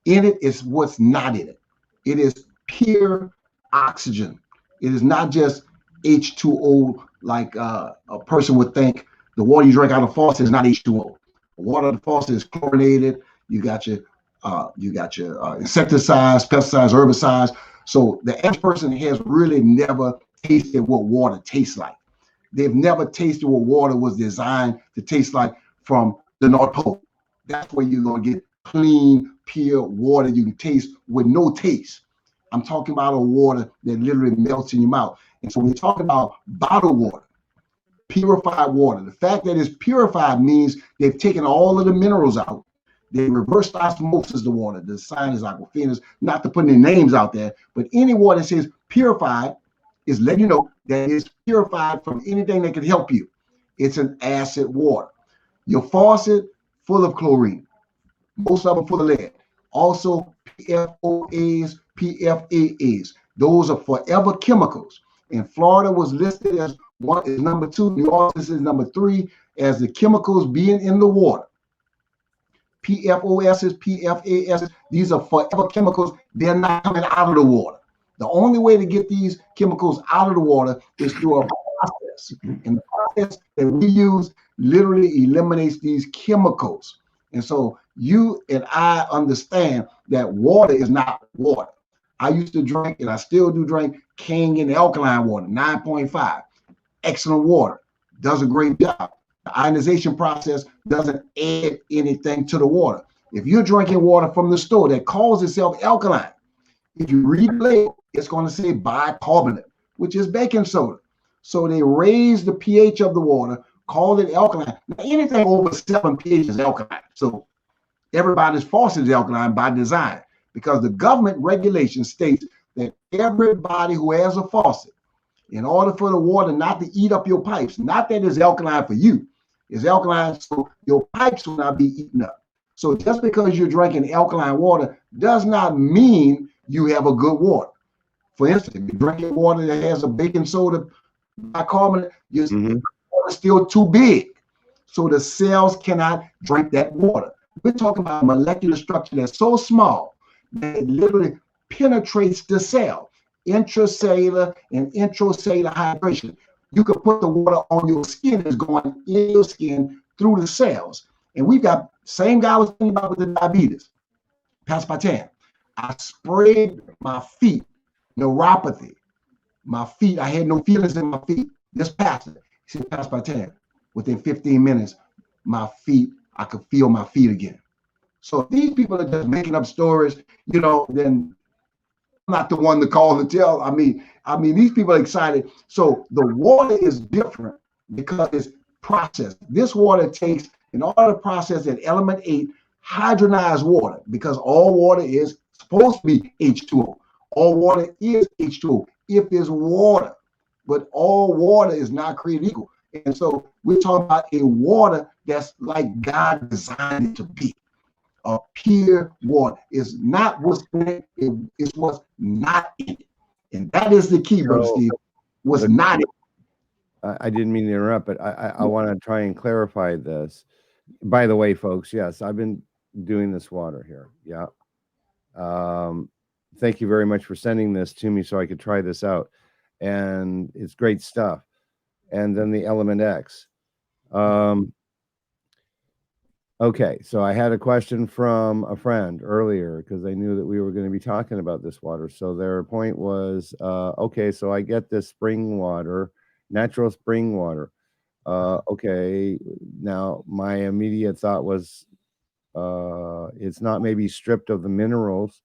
in it, it's what's not in it. It is pure oxygen. It is not just H2O like a person would think. The water you drink out of the faucet is not H2O. The water out of the faucet is chlorinated. You got your insecticides, pesticides, herbicides. So the average person has really never tasted what water tastes like. They've never tasted what water was designed to taste like from the North Pole. That's where you're going to get clean, pure water you can taste with no taste. I'm talking about a water that literally melts in your mouth. And so when you're talking about bottled water, purified water, the fact that it's purified means they've taken all of the minerals out. They reversed osmosis the water, the cyanide, aquafinas, not to put any names out there, but any water that says purified is letting you know that it's purified from anything that can help you. It's an acid water. Your faucet, full of chlorine. Most of them full of lead. Also, PFOAs, PFAAs. Those are forever chemicals. And Florida was listed as one is number 2. New Orleans is number 3 as the chemicals being in the water. PFOS, PFAS, these are forever chemicals. They're not coming out of the water. The only way to get these chemicals out of the water is through a process. And the process that we use literally eliminates these chemicals. And so you and I understand that water is not water. I used to drink, and I still do drink, King and Alkaline water, 9.5. Excellent water. does a great job. The ionization process doesn't add anything to the water. If you're drinking water from the store that calls itself alkaline, if you read the label, it's going to say bicarbonate, which is baking soda. So they raise the pH of the water, call it alkaline. Now, anything over 7 pH is alkaline. So everybody's faucet is alkaline by design, because the government regulation states that everybody who has a faucet, in order for the water not to eat up your pipes, not that it's alkaline for you, it's alkaline so your pipes will not be eaten up. So just because you're drinking alkaline water does not mean you have a good water. For instance, if you're drinking water that has a baking soda bicarbonate, your water is still too big. So the cells cannot drink that water. We're talking about a molecular structure that's so small that it literally penetrates the cell. Intracellular and intracellular hydration. You could put the water on your skin, it's going in your skin through the cells. And we've got, same guy I was thinking about with the diabetes, Pastor Patin. I sprayed my feet, neuropathy. My feet, I had no feelings in my feet. This pastor, he said, Pastor Patin, within 15 minutes, my feet, I could feel my feet again. So if these people are just making up stories, you know, then I'm not the one to call and tell. I mean, these people are excited. So the water is different because it's processed. This water takes, in order to process at element 8, hydrogenized water, because all water is supposed to be H2O. All water is H2O if it's water, but all water is not created equal. And so we're talking about a water that's like God designed it to be. A pure water is not what's in it, it's what's not in it. And that is the key, Brother Steve. What's not in it. I didn't mean to interrupt, but I want to try and clarify this. By the way, folks, yes, I've been doing this water here. Yeah. Thank you very much for sending this to me so I could try this out. And it's great stuff. And then the element X. Okay, so I had a question from a friend earlier because I knew that we were going to be talking about this water. So their point was, okay, so I get this spring water, natural spring water. Okay, now my immediate thought was, it's not maybe stripped of the minerals.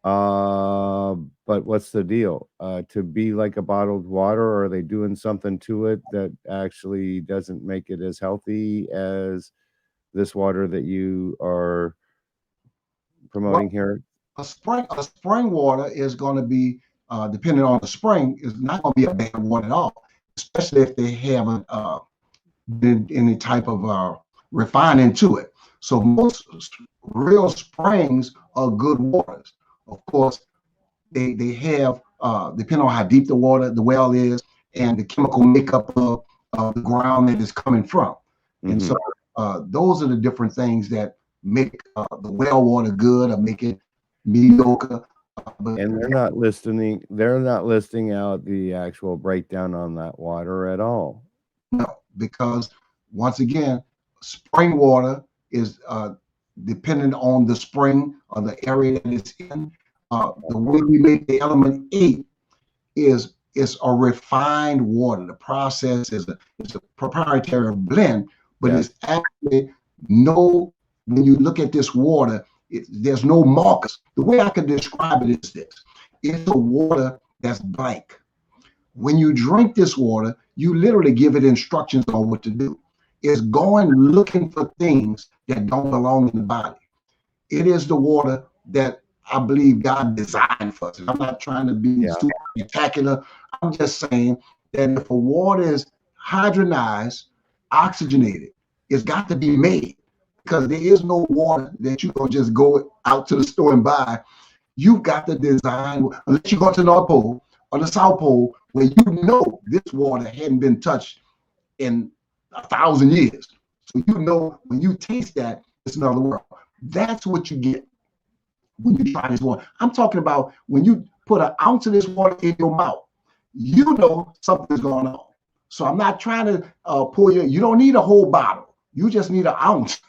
But what's the deal? To be like a bottled water, or are they doing something to it that actually doesn't make it as healthy as this water that you are promoting here? A spring water is going to be, depending on the spring, is not going to be a bad water at all, especially if they haven't been any type of refining to it. So most real springs are good waters. Of course, they have, depending on how deep the well is, and the chemical makeup of the ground that it's coming from. And so those are the different things that make the well water good or make it mediocre. And they're not listing out the actual breakdown on that water at all. No, because once again, spring water is dependent on the spring or the area that it's in. The way we make the element 8 is a refined water. The process is a proprietary blend, but it's actually when you look at this water, there's no markers. The way I could describe it is this: it's a water that's blank. When you drink this water, you literally give it instructions on what to do. It's going looking for things that don't belong in the body. It is the water that I believe God designed for us. I'm not trying to be super spectacular. I'm just saying that if a water is hydrogenized, oxygenated, it's got to be made, because there is no water that you can just go out to the store and buy. You've got to design, unless you go to the North Pole or the South Pole, where you know this water hadn't been touched in 1,000 years. So you know when you taste that, it's another world. That's what you get when you try this water. I'm talking about when you put an ounce of this water in your mouth, you know something's going on. So I'm not trying to pull you don't need a whole bottle. You just need an ounce.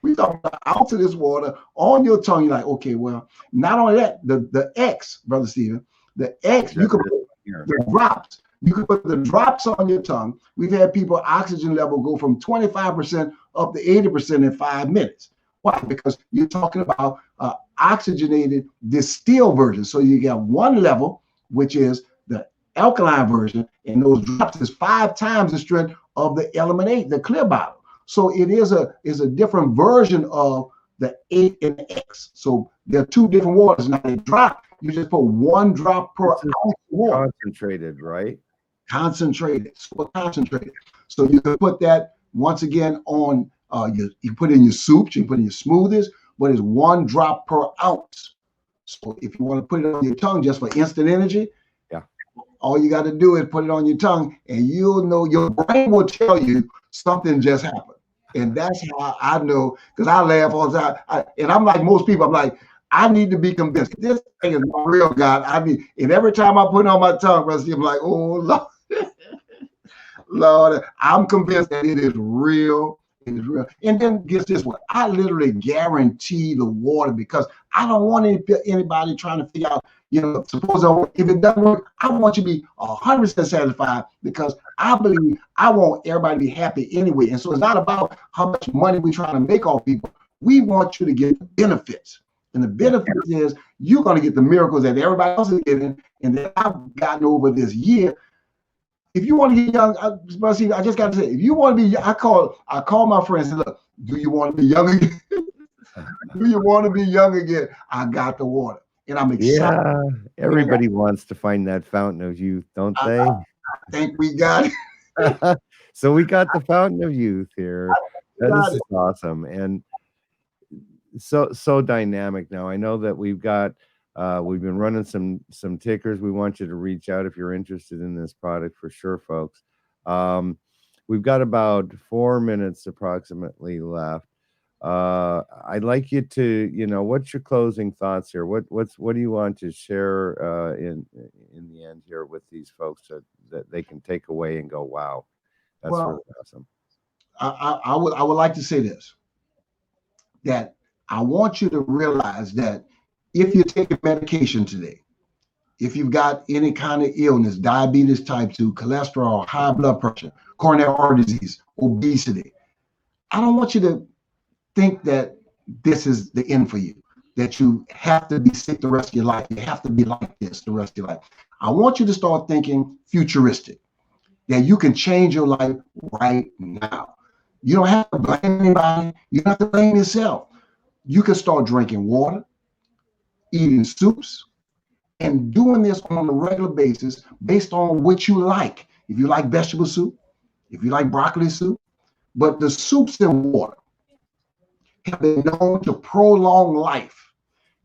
We talking about an ounce of this water on your tongue. You're like, okay, well, not only that, the X, Brother Stephen, the X, you can put the drops. You can put the drops on your tongue. We've had people oxygen level go from 25% up to 80% in 5 minutes. Why? Because you're talking about oxygenated distilled version. So you got one level, which is the alkaline version, and those drops is 5 times the strength of the element 8, the clear bottle. So it is a different version of the 8 and the X. So there are 2 different waters. Now they drop, you just put 1 drop per ounce of water. Concentrated, right? Concentrated, super concentrated. So you can put that once again on you put in your soups, you put in your smoothies, but it's 1 drop per ounce. So if you want to put it on your tongue just for instant energy, yeah, all you got to do is put it on your tongue, and you'll know, your brain will tell you something just happened. And that's how I know, because I laugh all the time. And I'm like most people, I'm like, I need to be convinced. This thing is not real, God. And every time I put it on my tongue, I'm like, oh, Lord. Lord, I'm convinced that it is real. It is real. And then guess this one. I literally guarantee the water, because I don't want anybody trying to figure out, suppose if it doesn't work, I want you to be 100% satisfied, because I believe I want everybody to be happy anyway. And so it's not about how much money we're trying to make off people. We want you to get the benefits. And the benefit is you're going to get the miracles that everybody else is getting, and that I've gotten over this year. If you want to get young, I just got to say, if you want to be, I call my friends and say, look, do you want to be young again? Do you want to be young again? I got the water, and I'm excited. Yeah, everybody wants to find that fountain of youth, don't they? I think we got it. So we got the fountain of youth here. This is awesome, and so dynamic. Now I know that we've been running some tickers. We want you to reach out if you're interested in this product, for sure, folks. We've got about 4 minutes approximately left. I'd like you to, what's your closing thoughts here? What do you want to share in the end here with these folks that they can take away and go, wow, that's really awesome. I would like to say this, that I want you to realize that if you're taking medication today, if you've got any kind of illness, diabetes type 2, cholesterol, high blood pressure, coronary artery disease, obesity, I don't want you to think that this is the end for you, that you have to be sick the rest of your life. You have to be like this the rest of your life. I want you to start thinking futuristic, that you can change your life right now. You don't have to blame anybody. You don't have to blame yourself. You can start drinking water, eating soups, and doing this on a regular basis based on what you like. If you like vegetable soup, if you like broccoli soup, but the soups and water have been known to prolong life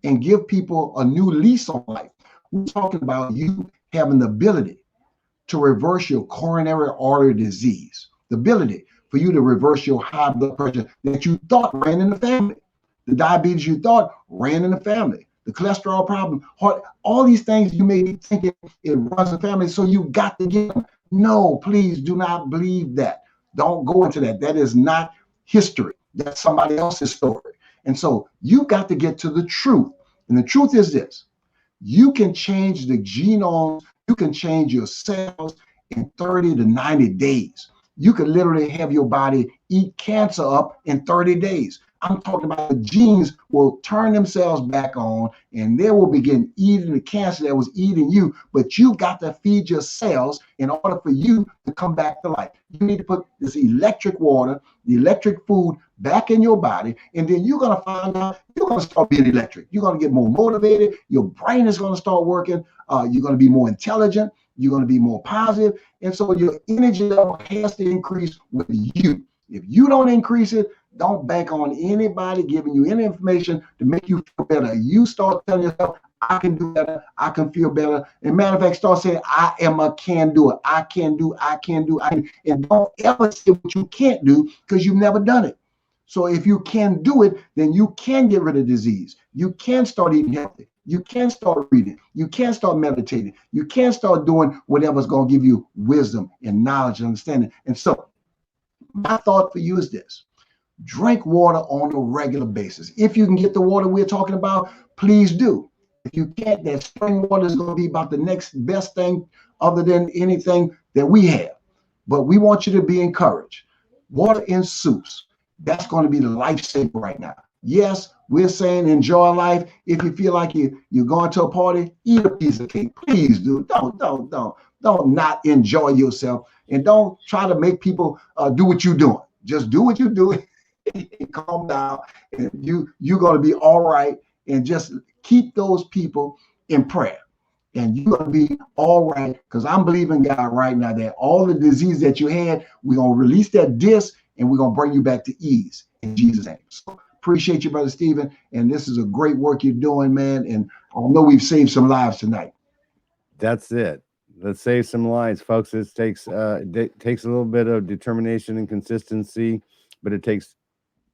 and give people a new lease on life. We're talking about you having the ability to reverse your coronary artery disease, the ability for you to reverse your high blood pressure that you thought ran in the family, the diabetes you thought ran in the family, the cholesterol problem, heart, all these things you may be thinking it runs in the family, so you got to get them. No, please do not believe that. Don't go into that. That is not history. That's somebody else's story. And so you got to get to the truth. And the truth is this: you can change the genome, you can change your cells in 30 to 90 days. You can literally have your body eat cancer up in 30 days. I'm talking about the genes will turn themselves back on, and they will begin eating the cancer that was eating you. But you got to feed your cells in order for you to come back to life. You need to put this electric water, the electric food back in your body, and then you're going to find out you're going to start being electric. You're going to get more motivated. Your brain is going to start working. You're going to be more intelligent. You're going to be more positive. And so your energy level has to increase with you. If you don't increase it, don't bank on anybody giving you any information to make you feel better. You start telling yourself, I can do better. I can feel better. And matter of fact, start saying, I am a can do it. I can do, I can do. And don't ever say what you can't do, because you've never done it. So if you can do it, then you can get rid of disease. You can start eating healthy. You can start reading. You can start meditating. You can start doing whatever's going to give you wisdom and knowledge and understanding. And so my thought for you is this: drink water on a regular basis. If you can get the water we're talking about, please do. If you can't, that spring water is going to be about the next best thing other than anything that we have. But we want you to be encouraged. Water and soups, that's going to be the lifesaver right now. Yes, we're saying enjoy life. If you feel like you're going to a party, eat a piece of cake. Please do. Don't not enjoy yourself, and don't try to make people do what you're doing. Just do what you're doing and calm down, and you're going to be all right. And just keep those people in prayer, and you're going to be all right, because I'm believing God right now that all the disease that you had, we're going to release that disc, and we're going to bring you back to ease in Jesus' name. So appreciate you, Brother Stephen, and this is a great work you're doing, man, and I know we've saved some lives tonight. That's it. Let's save some lives, folks. It takes a little bit of determination and consistency, but it takes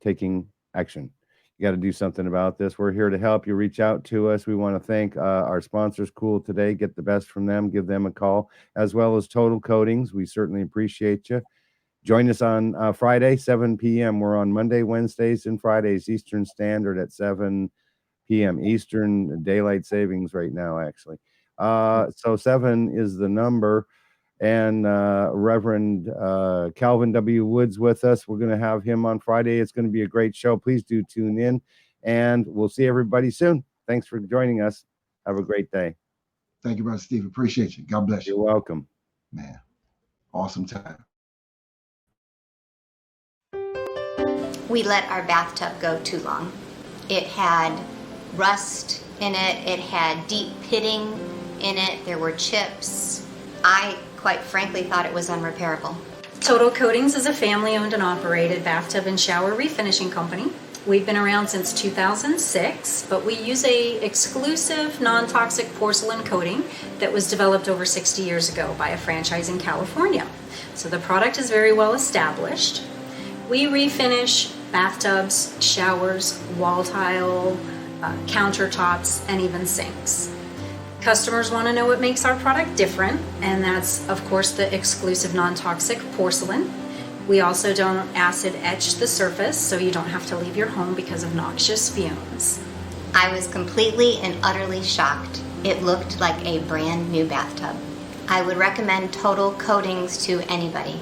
taking action. You got to do something about this. We're here to help you. Reach out to us. We want to thank our sponsors, Cool Today. Get the best from them. Give them a call, as well as Total Coatings. We certainly appreciate you. Join us on Friday, 7 p.m. We're on Monday, Wednesdays, and Fridays, Eastern Standard at 7 p.m. Eastern Daylight Savings right now, actually. So 7 is the number. And Reverend Calvin W. Woods with us. We're going to have him on Friday. It's going to be a great show. Please do tune in, and we'll see everybody soon. Thanks for joining us. Have a great day. Thank you, Brother Steve. Appreciate you. God bless you. You're welcome. Man, awesome time. We let our bathtub go too long. It had rust in it. It had deep pitting in it. There were chips. I quite frankly thought it was unrepairable. Total Coatings is a family-owned and operated bathtub and shower refinishing company. We've been around since 2006, but we use a exclusive non-toxic porcelain coating that was developed over 60 years ago by a franchise in California. So the product is very well established. We refinish bathtubs, showers, wall tile, countertops, and even sinks. Customers want to know what makes our product different, and that's, of course, the exclusive non-toxic porcelain. We also don't acid etch the surface, so you don't have to leave your home because of noxious fumes. I was completely and utterly shocked. It looked like a brand new bathtub. I would recommend Total Coatings to anybody.